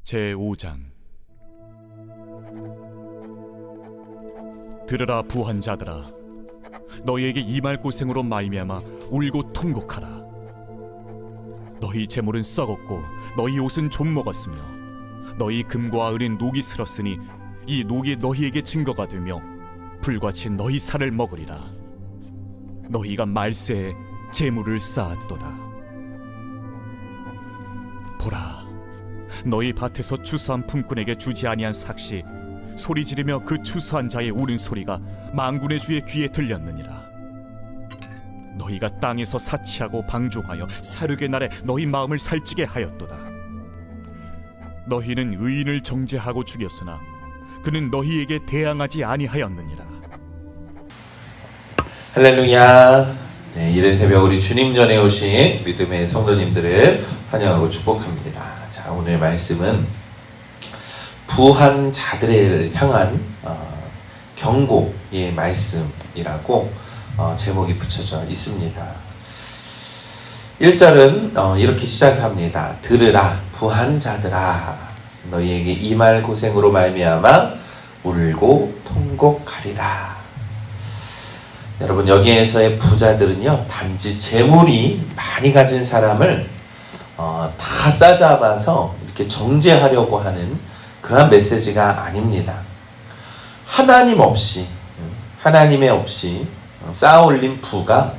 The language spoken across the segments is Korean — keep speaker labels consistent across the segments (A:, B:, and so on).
A: 제5장. 들으라 부한 자들아, 너희에게 임할 고생으로 말미암아 울고 통곡하라. 너희 재물은 썩었고 너희 옷은 좀 먹었으며 너희 금과 은은 녹이 슬었으니 이 녹이 너희에게 증거가 되며 불같이 너희 살을 먹으리라. 너희가 말세에 재물을 쌓았도다. 보라, 너희 밭에서 추수한 품꾼에게 주지 아니한 삭시 소리 지르며 그 추수한 자의 우는 소리가 만군의 주의 귀에 들렸느니라. 너희가 땅에서 사치하고 방종하여 사륙의 날에 너희 마음을 살찌게 하였도다. 너희는 의인을 정죄하고 죽였으나 그는 너희에게 대항하지 아니하였느니라.
B: 할렐루야. 네, 이른 새벽 우리 주님 전에 오신 믿음의 성도님들을 환영하고 축복합니다. 자, 오늘 말씀은 부한 자들을 향한 경고의 말씀이라고 제목이 붙여져 있습니다. 1절은 이렇게 시작합니다. 들으라 부한 자들아, 너희에게 임할 고생으로 말미암아 울고 통곡하리라. 여러분, 여기에서의 부자들은요, 단지 재물이 많이 가진 사람을 다 싸잡아서 이렇게 정죄하려고 하는 그런 메시지가 아닙니다. 하나님의 없이 쌓아올린 부가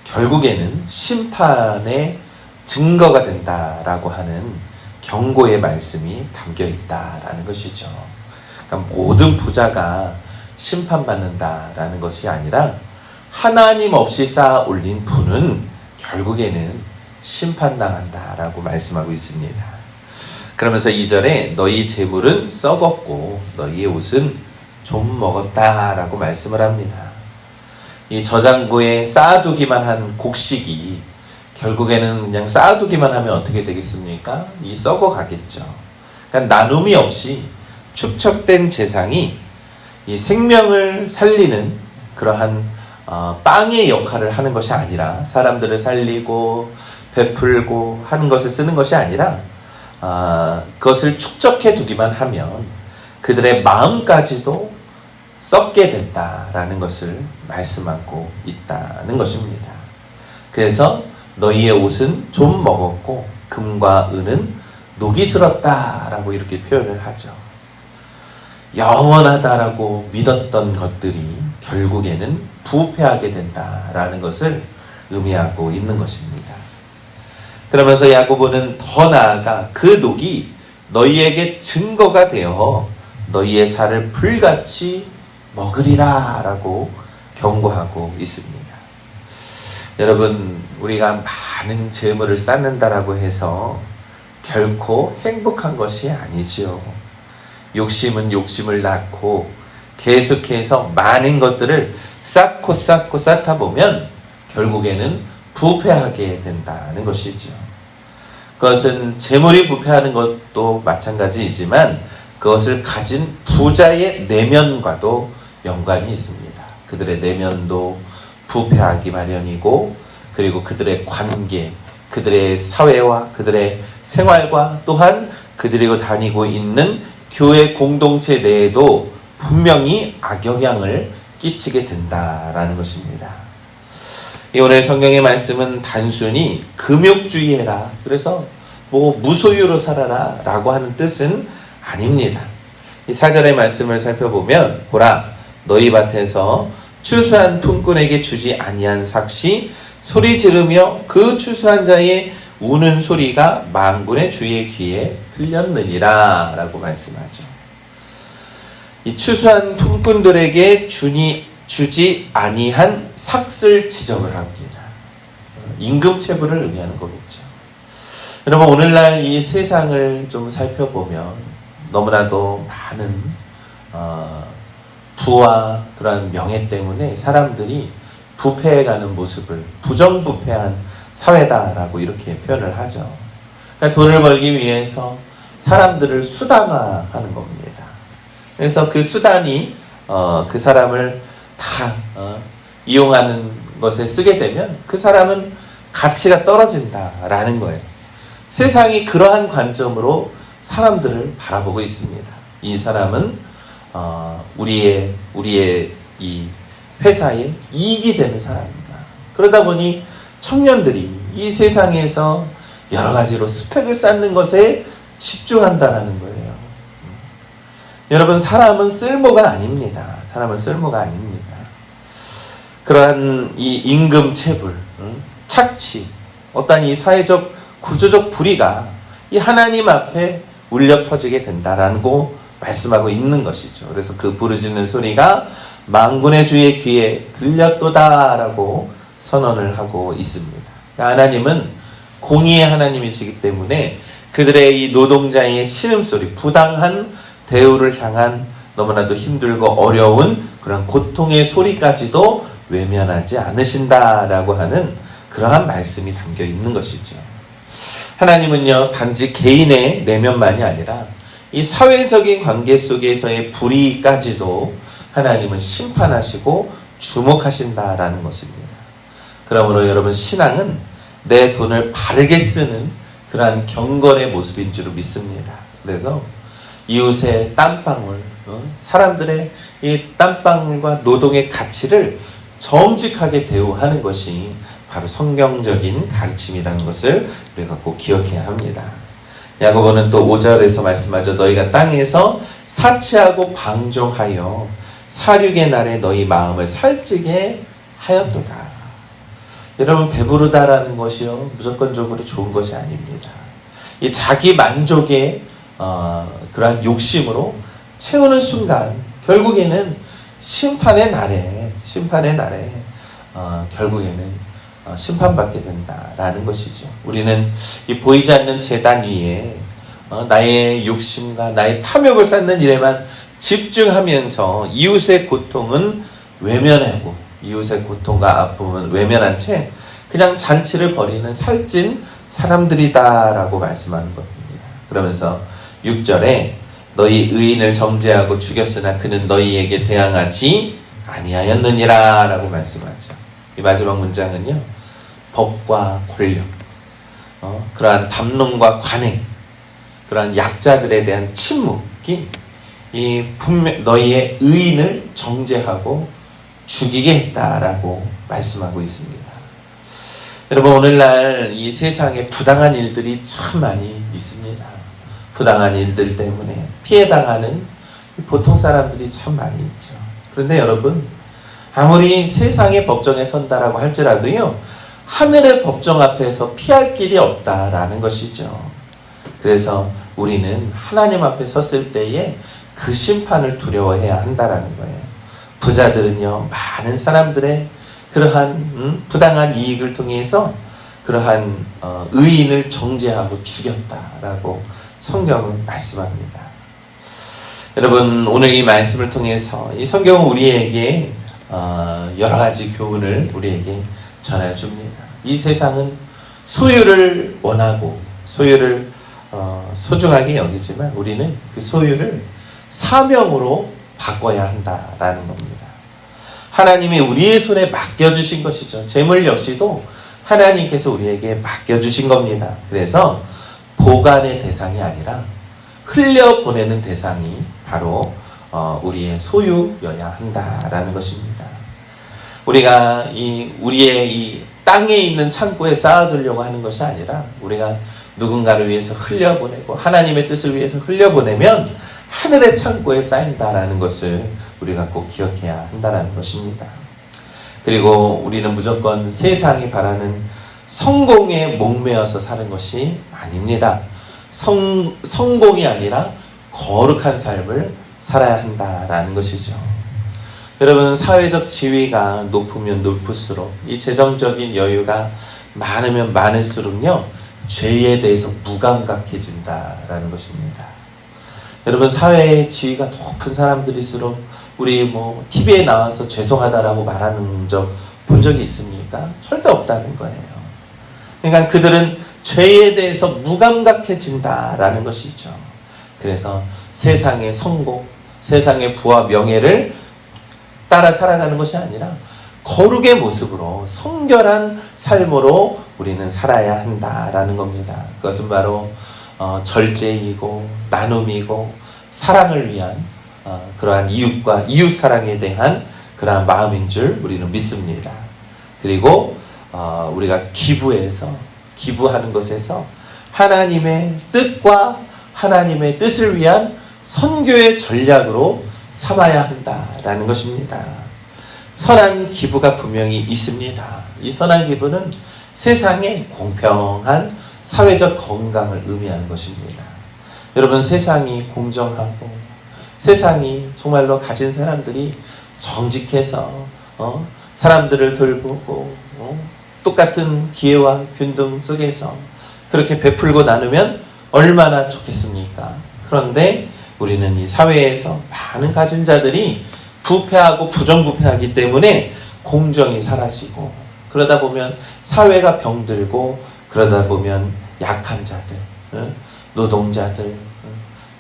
B: 결국에는 심판의 증거가 된다라고 하는 경고의 말씀이 담겨 있다라는 것이죠. 그러니까 모든 부자가 심판받는다라는 것이 아니라 하나님 없이 쌓아 올린 부는 결국에는 심판당한다라고 말씀하고 있습니다. 그러면서 2절에 너희 재물은 썩었고 너희의 옷은 좀 먹었다라고 말씀을 합니다. 이 저장고에 쌓아두기만 한 곡식이 결국에는 그냥 쌓아두기만 하면 어떻게 되겠습니까? 이 썩어가겠죠. 그러니까 나눔이 없이 축적된 재상이 이 생명을 살리는 그러한 빵의 역할을 하는 것이 아니라, 사람들을 살리고 베풀고 하는 것을 쓰는 것이 아니라 그것을 축적해 두기만 하면 그들의 마음까지도 썩게 된다라는 것을 말씀하고 있다는 것입니다. 그래서 너희의 옷은 좀 먹었고 금과 은은 녹이 슬었다라고 이렇게 표현을 하죠. 영원하다라고 믿었던 것들이 결국에는 부패하게 된다라는 것을 의미하고 있는 것입니다. 그러면서 야고보는 더 나아가 그 녹이 너희에게 증거가 되어 너희의 살을 불같이 먹으리라 라고 경고하고 있습니다. 여러분, 우리가 많은 재물을 쌓는다라고 해서 결코 행복한 것이 아니지요. 욕심은 욕심을 낳고 계속해서 많은 것들을 쌓고 쌓다 보면 결국에는 부패하게 된다는 것이죠. 그것은 재물이 부패하는 것도 마찬가지이지만 그것을 가진 부자의 내면과도 연관이 있습니다. 그들의 내면도 부패하기 마련이고, 그리고 그들의 관계, 그들의 사회와 그들의 생활과 또한 그들이 다니고 있는 교회 공동체 내에도 분명히 악영향을 끼치게 된다라는 것입니다. 오늘 성경의 말씀은 단순히 금욕주의해라, 그래서 무소유로 살아라 라고 하는 뜻은 아닙니다. 이 4절의 말씀을 살펴보면, 보라, 너희 밭에서 추수한 품꾼에게 주지 아니한 삭시 소리 지르며 그 추수한 자의 우는 소리가 만군의 주의 귀에 들렸느니라 라고 말씀하죠. 이 추수한 품꾼들에게 주지 아니한 삭슬 지적을 합니다. 임금체불을 의미하는 거겠죠. 여러분, 오늘날 이 세상을 좀 살펴보면 너무나도 많은 부와 그런 명예 때문에 사람들이 부패해가는 모습을 부정부패한 사회다라고 이렇게 표현을 하죠. 그러니까 돈을 벌기 위해서 사람들을 수단화하는 겁니다. 그래서 그 수단이 그 사람을 다 이용하는 것에 쓰게 되면 그 사람은 가치가 떨어진다라는 거예요. 세상이 그러한 관점으로 사람들을 바라보고 있습니다. 이 사람은 우리의 이 회사에 이익이 되는 사람인가. 그러다 보니 청년들이 이 세상에서 여러 가지로 스펙을 쌓는 것에 집중한다라는 거예요. 여러분, 사람은 쓸모가 아닙니다. 사람은 쓸모가 아닙니다. 그러한 이 임금체불, 착취, 어떤 이 사회적 구조적 불의가 이 하나님 앞에 울려 퍼지게 된다라고 말씀하고 있는 것이죠. 그래서 그 부르짖는 소리가 만군의 주의 귀에 들렸도다라고 선언을 하고 있습니다. 하나님은 공의의 하나님이시기 때문에 그들의 이 노동자의 신음소리, 부당한 대우를 향한 너무나도 힘들고 어려운 그런 고통의 소리까지도 외면하지 않으신다라고 하는 그러한 말씀이 담겨 있는 것이죠. 하나님은요, 단지 개인의 내면만이 아니라 이 사회적인 관계 속에서의 불의까지도 하나님은 심판하시고 주목하신다라는 것입니다. 그러므로 여러분, 신앙은 내 돈을 바르게 쓰는 그러한 경건의 모습인 줄 믿습니다. 그래서 이웃의 땀방울, 사람들의 이 땀방울과 노동의 가치를 정직하게 대우하는 것이 바로 성경적인 가르침이라는 것을 우리가 꼭 기억해야 합니다. 야고보는 또 5절에서 말씀하죠. 너희가 땅에서 사치하고 방종하여 사륙의 날에 너희 마음을 살찌게 하였도다. 여러분, 배부르다라는 것이요, 무조건적으로 좋은 것이 아닙니다. 이 자기 만족의 그러한 욕심으로 채우는 순간 결국에는 심판의 날에 결국에는 심판받게 된다라는 것이죠. 우리는 이 보이지 않는 제단 위에 나의 욕심과 나의 탐욕을 쌓는 일에만 집중하면서 이웃의 고통은 외면하고 이웃의 고통과 아픔은 외면한 채 그냥 잔치를 벌이는 살찐 사람들이다라고 말씀하는 겁니다. 그러면서 6절에 너희 의인을 정죄하고 죽였으나 그는 너희에게 대항하지 아니하였느니라 라고 말씀하죠. 이 마지막 문장은요, 법과 권력, 그러한 담론과 관행, 그러한 약자들에 대한 침묵이 이 분명 너희의 의인을 정죄하고 죽이게 했다라고 말씀하고 있습니다. 여러분, 오늘날 이 세상에 부당한 일들이 참 많이 있습니다. 부당한 일들 때문에 피해당하는 보통 사람들이 참 많이 있죠. 그런데 여러분, 아무리 세상의 법정에 선다라고 할지라도요, 하늘의 법정 앞에서 피할 길이 없다라는 것이죠. 그래서 우리는 하나님 앞에 섰을 때에 그 심판을 두려워해야 한다라는 거예요. 부자들은요, 많은 사람들의 그러한 부당한 이익을 통해서 그러한 의인을 정죄하고 죽였다라고 성경은 말씀합니다. 여러분, 오늘 이 말씀을 통해서 이 성경은 우리에게 여러 가지 교훈을 우리에게 전해줍니다. 이 세상은 소유를 원하고 소유를 소중하게 여기지만 우리는 그 소유를 사명으로 바꿔야 한다라는 겁니다. 하나님이 우리의 손에 맡겨주신 것이죠. 재물 역시도 하나님께서 우리에게 맡겨주신 겁니다. 그래서 보관의 대상이 아니라 흘려보내는 대상이 바로 우리의 소유여야 한다라는 것입니다. 우리가 우리의 이 땅에 있는 창고에 쌓아두려고 하는 것이 아니라 우리가 누군가를 위해서 흘려보내고 하나님의 뜻을 위해서 흘려보내면 하늘의 창고에 쌓인다라는 것을 우리가 꼭 기억해야 한다는 것입니다. 그리고 우리는 무조건 세상이 바라는 성공에 목매어서 사는 것이 아닙니다. 성공이 아니라 거룩한 삶을 살아야 한다라는 것이죠. 여러분, 사회적 지위가 높으면 높을수록 이 재정적인 여유가 많으면 많을수록요, 죄에 대해서 무감각해진다라는 것입니다. 여러분, 사회의 지위가 높은 사람들일수록 우리 TV에 나와서 죄송하다라고 말하는 본 적이 있습니까? 절대 없다는 거예요. 그러니까 그들은 죄에 대해서 무감각해진다라는 것이죠. 그래서 세상의 성공, 세상의 부와 명예를 따라 살아가는 것이 아니라 거룩의 모습으로 성결한 삶으로 우리는 살아야 한다라는 겁니다. 그것은 바로 절제이고 나눔이고 사랑을 위한 그러한 이웃과 이웃 사랑에 대한 그러한 마음인 줄 우리는 믿습니다. 그리고 우리가 기부하는 것에서 하나님의 뜻과 하나님의 뜻을 위한 선교의 전략으로 삼아야 한다라는 것입니다. 선한 기부가 분명히 있습니다. 이 선한 기부는 세상의 공평한 사회적 건강을 의미하는 것입니다. 여러분, 세상이 공정하고 세상이 정말로 가진 사람들이 정직해서 사람들을 돌보고 똑같은 기회와 균등 속에서 그렇게 베풀고 나누면 얼마나 좋겠습니까? 그런데 우리는 이 사회에서 많은 가진 자들이 부패하고 부정부패하기 때문에 공정이 사라지고, 그러다 보면 사회가 병들고, 그러다 보면 약한 자들, 노동자들,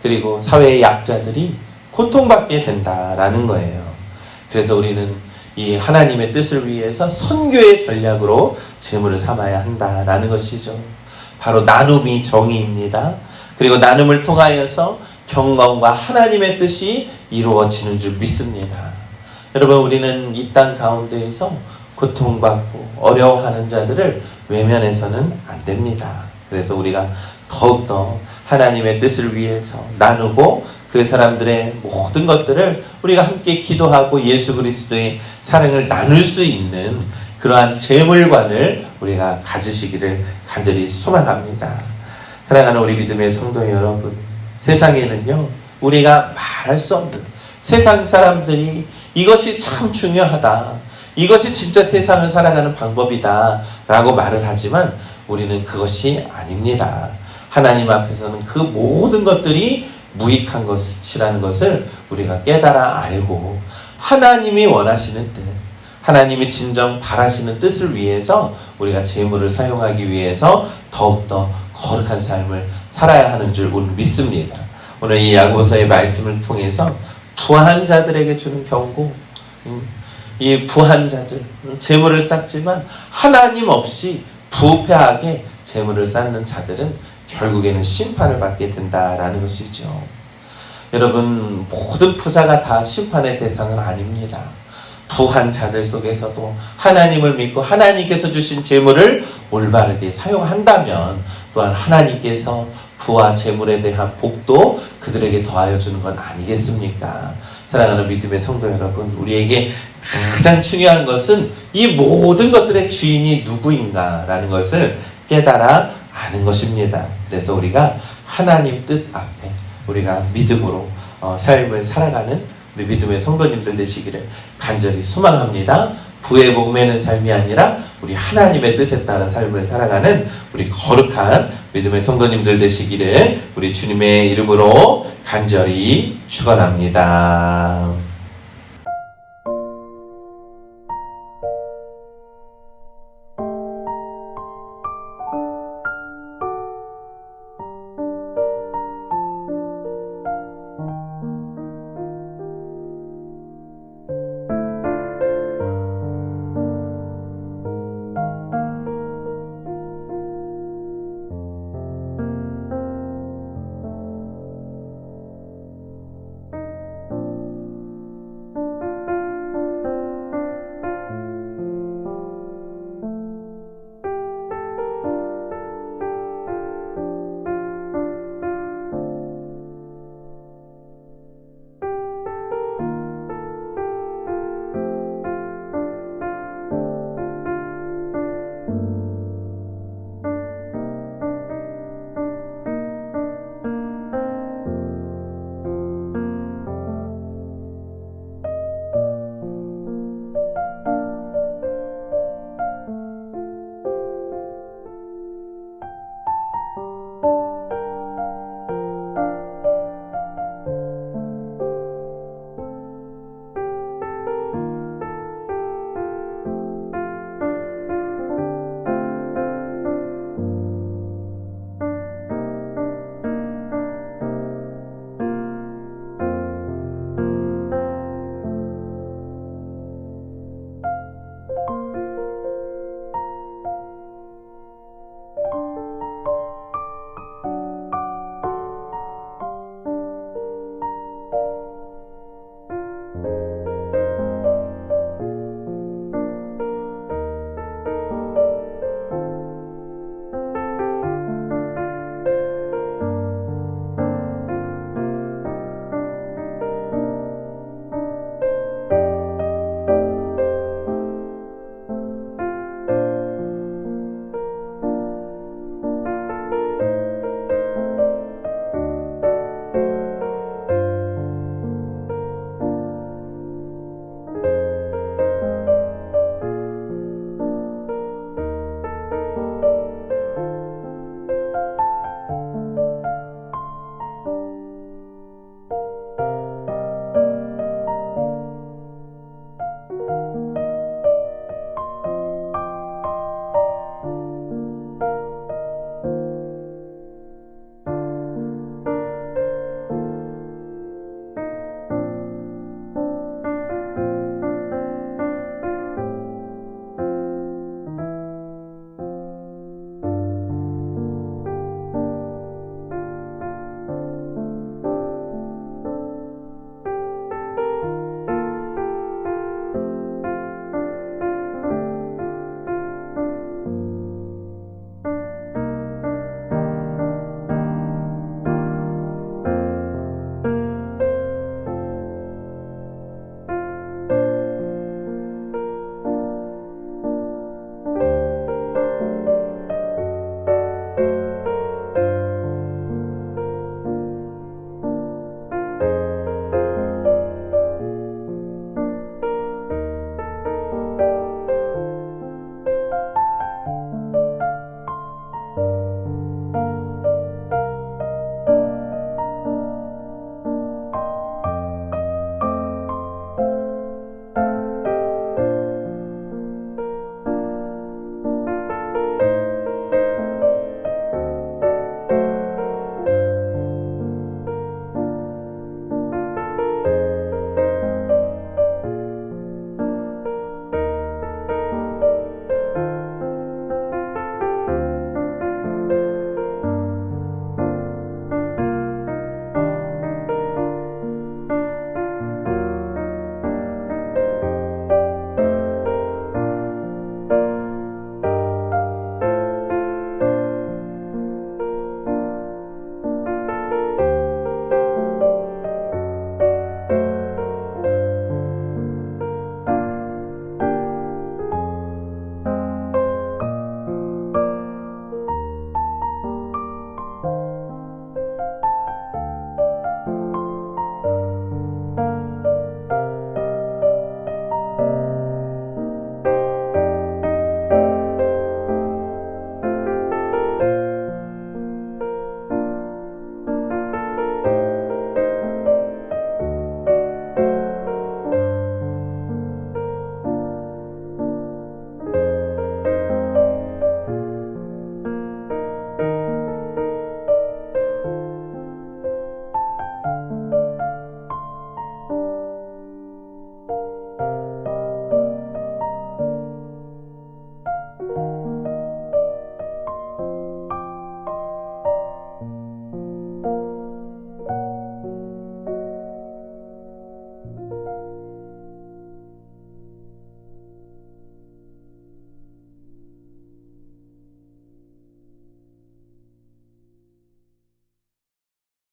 B: 그리고 사회의 약자들이 고통받게 된다라는 거예요. 그래서 우리는 이 하나님의 뜻을 위해서 선교의 전략으로 재물을 삼아야 한다라는 것이죠. 바로 나눔이 정의입니다. 그리고 나눔을 통하여서 경건과 하나님의 뜻이 이루어지는 줄 믿습니다. 여러분, 우리는 이 땅 가운데에서 고통받고 어려워하는 자들을 외면해서는 안 됩니다. 그래서 우리가 더욱더 하나님의 뜻을 위해서 나누고 그 사람들의 모든 것들을 우리가 함께 기도하고 예수 그리스도의 사랑을 나눌 수 있는 그러한 재물관을 우리가 가지시기를 간절히 소망합니다. 사랑하는 우리 믿음의 성도 여러분, 세상에는요, 우리가 말할 수 없는 세상 사람들이 이것이 참 중요하다, 이것이 진짜 세상을 살아가는 방법이다 라고 말을 하지만 우리는 그것이 아닙니다. 하나님 앞에서는 그 모든 것들이 무익한 것이라는 것을 우리가 깨달아 알고, 하나님이 원하시는 뜻, 하나님이 진정 바라시는 뜻을 위해서 우리가 재물을 사용하기 위해서 더욱더 거룩한 삶을 살아야 하는 줄 오늘 믿습니다. 오늘 이 야고보서의 말씀을 통해서 부한 자들에게 주는 경고, 이 부한 자들, 재물을 쌓지만 하나님 없이 부패하게 재물을 쌓는 자들은 결국에는 심판을 받게 된다라는 것이죠. 여러분, 모든 부자가 다 심판의 대상은 아닙니다. 부한 자들 속에서도 하나님을 믿고 하나님께서 주신 재물을 올바르게 사용한다면 또한 하나님께서 부와 재물에 대한 복도 그들에게 더하여 주는 건 아니겠습니까? 사랑하는 믿음의 성도 여러분, 우리에게 가장 중요한 것은 이 모든 것들의 주인이 누구인가라는 것을 깨달아 아는 것입니다. 그래서 우리가 하나님 뜻 앞에 우리가 믿음으로 삶을 살아가는 우리 믿음의 성도님들 되시기를 간절히 소망합니다. 부에 목매는 삶이 아니라 우리 하나님의 뜻에 따라 삶을 살아가는 우리 거룩한 믿음의 성도님들 되시기를 우리 주님의 이름으로 간절히 축원합니다.